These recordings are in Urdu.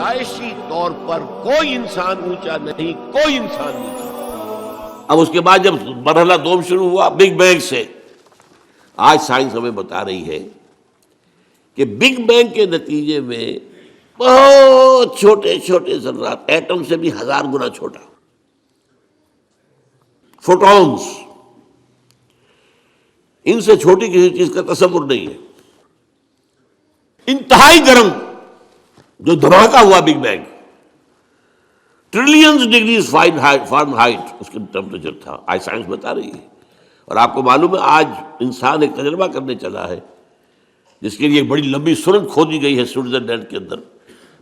پیدائشی طور پر کوئی انسان اونچا نہیں، کوئی انسان نیچا۔ اب اس کے بعد جب مرحلہ دوم شروع ہوا بگ بینگ سے، آج سائنس ہمیں بتا رہی ہے کہ بگ بینگ کے نتیجے میں بہت چھوٹے چھوٹے ذرات، ایٹم سے بھی 1000 گنا چھوٹا، فوٹونز، ان سے چھوٹی کسی چیز کا تصور نہیں ہے، انتہائی گرم جو دھماکہ ہوا big bang, trillions degrees Fahrenheit اس کا ٹیمپریچر تھا، آج سائنس بتا رہی ہے۔ اور آپ کو معلوم ہے آج انسان ایک تجربہ کرنے چلا ہے جس کے لیے ایک بڑی لمبی سرنگ کھودی گئی ہے سوئٹزرلینڈ کے اندر،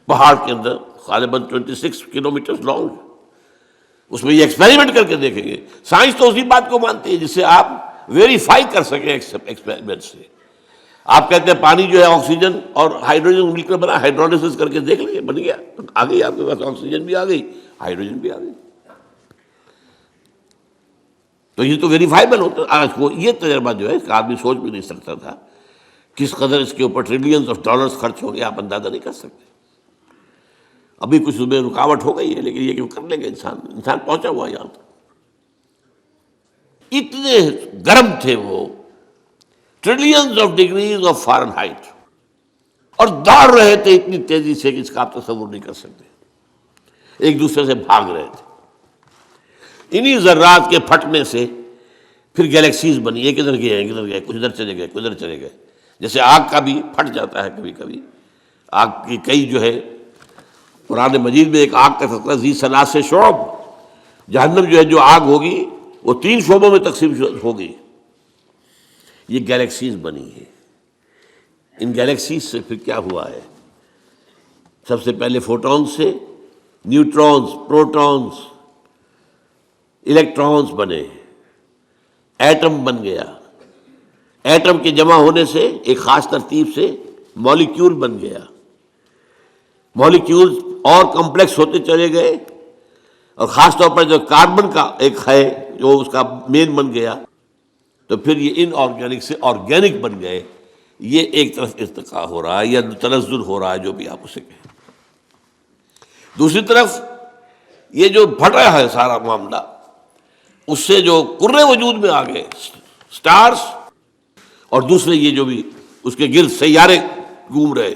پہاڑ کے اندر، غالباً 26 کلومیٹر لانگ۔ اس میں یہ ایکسپیریمنٹ کر کے دیکھیں گے۔ سائنس تو اسی بات کو مانتی ہے جس سے آپ ویریفائی کر سکیں ایکسپیریمنٹ سے۔ آپ کہتے ہیں پانی جو ہے آکسیجن اور ہائیڈروجن مل کر بنا، ہائیڈرولسس کر کے دیکھ لیں، بن گیا، آ گئی آپ کے پاس، آکسیجن بھی آ گئی، ہائیڈروجن بھی آ گئی۔ تو یہ تو ویریفائبل ہوتا ہے۔ آج کو یہ تجربہ جو ہے اس کا آدمی سوچ بھی نہیں سکتا تھا، کس قدر اس کے اوپر ٹریلینز آف ڈالرز خرچ ہو گئے، آپ اندازہ نہیں کر سکتے۔ ابھی کچھ میں رکاوٹ ہو گئی ہے لیکن یہ کہ کر لیں گے، انسان پہنچا ہوا یہاں تک۔ اتنے گرم تھے وہ، trillions of degrees of Fahrenheit, اور دوڑ رہے تھے اتنی تیزی سے کہ اس کا آپ تصور نہیں کر سکتے، ایک دوسرے سے بھاگ رہے تھے۔ انہی ذرات کے پھٹنے سے پھر گیلیکسیز بنی، ایک ادھر گئے ایک ادھر گئے، کچھ ادھر چلے گئے کچھ ادھر چلے گئے۔ جیسے آگ کا بھی پھٹ جاتا ہے کبھی کبھی، آگ کی کئی جو ہے، قرآن مجید میں ایک آگ کا تذکرہ ذی ثلاث شعب، جہنم جو ہے جو آگ ہوگی وہ 3 شعبوں میں تقسیم ہوگی۔ یہ گیلیکسیز بنی ہے۔ ان گیلیکسیز سے پھر کیا ہوا ہے؟ سب سے پہلے فوٹونز سے نیوٹرونز، پروٹونز، الیکٹرونز بنے، ایٹم بن گیا، ایٹم کے جمع ہونے سے ایک خاص ترتیب سے مالیکیول بن گیا، مالیکیولز اور کمپلیکس ہوتے چلے گئے، اور خاص طور پر جو کاربن کا ایک ہے جو اس کا مین بن گیا، تو پھر یہ ان آرگینک سے آرگینک بن گئے۔ یہ ایک طرف ارتقاء ہو رہا ہے یا تنزل ہو رہا ہے، جو بھی آپ اسے کہیں۔ دوسری طرف یہ جو پھٹ رہا ہے سارا معاملہ، اس سے جو کرے وجود میں آ گئے سٹارز، اور دوسرے یہ جو بھی اس کے گرد سیارے گھوم رہے،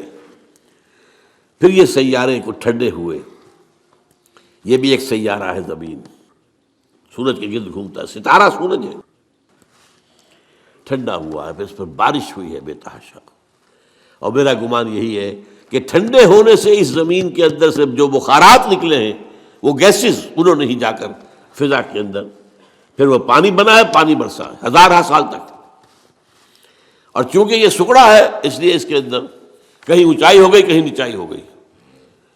پھر یہ سیارے کو ٹھنڈے ہوئے۔ یہ بھی ایک سیارہ ہے زمین، سورج کے گرد گھومتا ہے، ستارہ سورج ہے، ٹھنڈا ہوا ہے، پھر اس پر بارش ہوئی ہے بے تحاشا۔ اور میرا گمان یہی ہے کہ ٹھنڈے ہونے سے اس زمین کے اندر سے جو بخارات نکلے ہیں، وہ گیسز، انہوں نے ہی جا کر فضا کے اندر پھر وہ پانی بنا ہے، پانی برسا ہے 1000 سال تک۔ اور چونکہ یہ سکڑا ہے اس لیے اس کے اندر کہیں اونچائی ہو گئی، کہیں نیچائی ہو گئی۔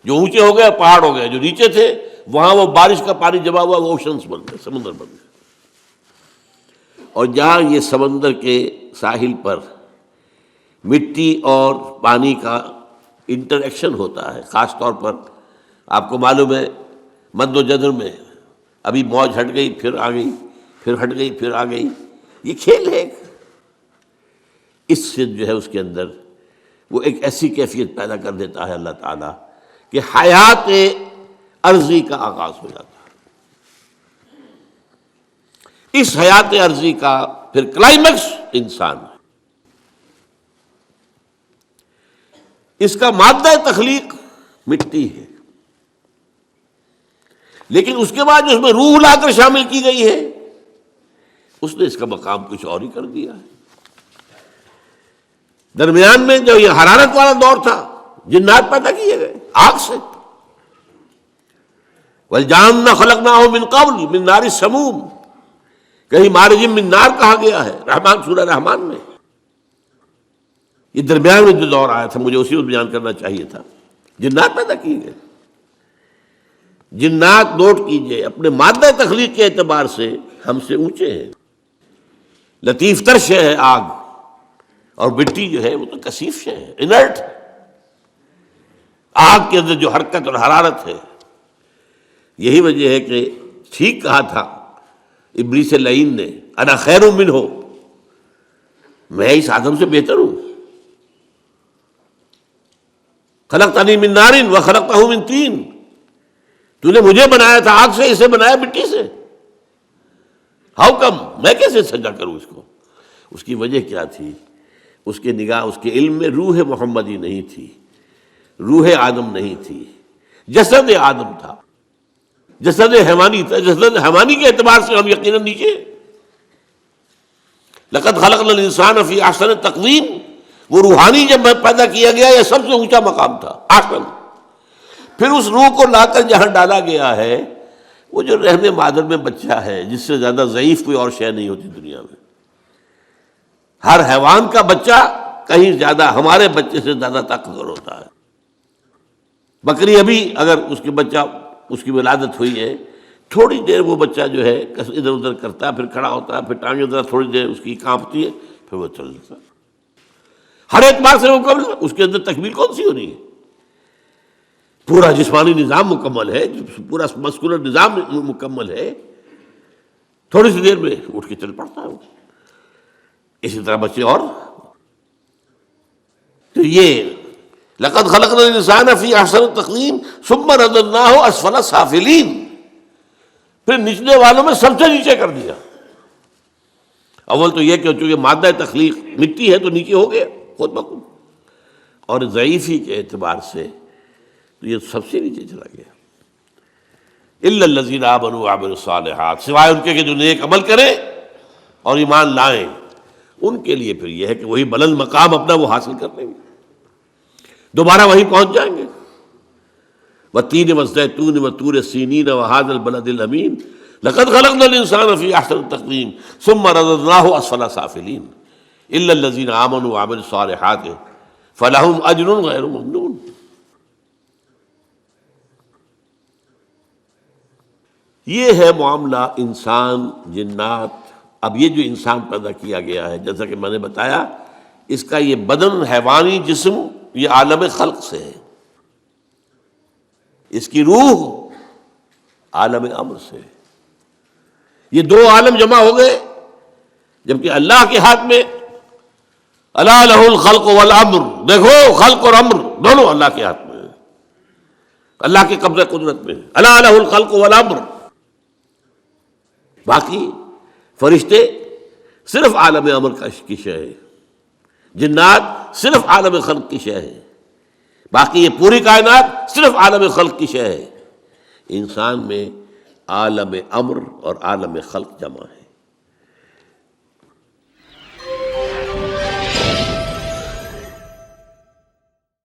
جو اونچے ہو گئے پہاڑ ہو گئے، جو نیچے تھے وہاں وہ بارش کا پانی جمع ہوا، وہ اوشنز بن گئے، سمندر بن گئے۔ اور جہاں یہ سمندر کے ساحل پر مٹی اور پانی کا انٹریکشن ہوتا ہے، خاص طور پر آپ کو معلوم ہے مد و جزر میں ابھی موج ہٹ گئی پھر آ گئی، پھر ہٹ گئی پھر آ گئی، یہ کھیل ہے۔ اس سے جو ہے اس کے اندر وہ ایک ایسی کیفیت پیدا کر دیتا ہے اللہ تعالیٰ کہ حیات عرضی کا آغاز ہو جاتا ہے۔ اس حیات عرضی کا پھر کلائمیکس انسان ہے۔ اس کا مادہ تخلیق مٹی ہے، لیکن اس کے بعد جو اس میں روح لا کر شامل کی گئی ہے، اس نے اس کا مقام کچھ اور ہی کر دیا ہے۔ درمیان میں جو یہ حرارت والا دور تھا، جنات پیدا کیے گئے آگ سے، وَالْجَانَّ خَلَقْنَاهُ مِنْ قَبْلُ مِنْ نَارِ السَّمُومِ، کہیں مارج من نار کہا گیا ہے رحمان، سورہ رحمان میں۔ یہ درمیان میں جو دور آیا تھا، مجھے اسی وقت بیان کرنا چاہیے تھا۔ جنات پیدا کیے گئے، جنات نوٹ کیجئے اپنے مادہ تخلیق کے اعتبار سے ہم سے اونچے ہیں۔ لطیف تر شے ہے آگ، اور مٹی جو ہے وہ تو کثیف شے ہے، انرٹ۔ آگ کے اندر جو حرکت اور حرارت ہے، یہی وجہ ہے کہ ٹھیک کہا تھا ابلیس لعین نے، انا خیر منہ، میں اس آدم سے بہتر ہوں۔ خلقتنی من نار وخلقتہ من طین، تو نے مجھے بنایا تھا آگ سے، اسے بنایا مٹی سے، ہاؤ کم، میں کیسے سجدہ کروں اس کو؟ اس کی وجہ کیا تھی؟ اس کے نگاہ، اس کے علم میں روح محمدی نہیں تھی، روح آدم نہیں تھی، جسد آدم تھا، جسد حیوانی تھا۔ جسد حیوانی کے اعتبار سے ہم یقیناً نیچے۔ لقد خلقنا الانسان فی احسن تقویم، وہ روحانی جب پیدا کیا گیا یہ سب سے اونچا مقام تھا، احسن۔ پھر اس روح کو لا کر جہاں ڈالا گیا ہے، وہ جو رحم مادر میں بچہ ہے، جس سے زیادہ ضعیف کوئی اور شے نہیں ہوتی دنیا میں۔ ہر حیوان کا بچہ کہیں زیادہ ہمارے بچے سے زیادہ طاقتور ہوتا ہے۔ بکری ابھی اگر اس کے بچہ، اس کی ولادت ہوئی ہے، تھوڑی دیر وہ بچہ جو ہے ادھر ادھر کرتا ہے، پھر کھڑا ہوتا ہے، پھر ٹانگیں ذرا تھوڑی دیر اس کی کانپتی ہے، پھر وہ چل دیتا ہے۔ ہر اعتبار سے مکمل، اس کے اندر تکمیل کون سی ہونی ہے؟ پورا جسمانی نظام مکمل ہے، پورا مسکولر نظام مکمل ہے، تھوڑی سی دیر میں اٹھ کے چل پڑتا ہے وہ۔ اسی طرح بچے اور، تو یہ لقد خلقنا الانسان فی احسن تقویم ثم رددناہ اسفل سافلین، پھر نچلے والوں میں سب سے نیچے کر دیا۔ اول تو یہ کہ چونکہ مادہ تخلیق مٹی ہے تو نیچے ہو گیا خود بخود، اور ضعیفی کے اعتبار سے تو یہ سب سے نیچے چلا گیا۔ الا الذین آمنوا وعملوا الصالحات، سوائے ان کے کہ جو نیک عمل کریں اور ایمان لائیں، ان کے لیے پھر یہ ہے کہ وہی بلند مقام اپنا وہ حاصل کر لیں گے، دوبارہ وہیں پہنچ جائیں گے۔ والتین والزیتون وطور سینین وہذا البلد الامین لقد خلقنا الانسان فی احسن تقویم ثم رددناہ اسفل سافلین الا الذین آمنوا وعملوا الصالحات فلہم اجر غیر ممنون۔ یہ ہے معاملہ انسان جنات۔ اب یہ جو انسان پیدا کیا گیا ہے، جیسا کہ میں نے بتایا، اس کا یہ بدن حیوانی جسم یہ عالم خلق سے ہے، اس کی روح عالم امر سے ہے۔ یہ دو عالم جمع ہو گئے، جبکہ اللہ کے ہاتھ میں الا لہ الخلق والامر، دیکھو خلق اور امر دونوں اللہ کے ہاتھ میں ہے، اللہ کے قبضہ قدرت میں، الا لہ الخلق والامر۔ باقی فرشتے صرف عالم امر کی شے ہے، جنات صرف عالم خلق کی شے ہے، باقی یہ پوری کائنات صرف عالم خلق کی شے ہے۔ انسان میں عالم امر اور عالم خلق جمع ہے۔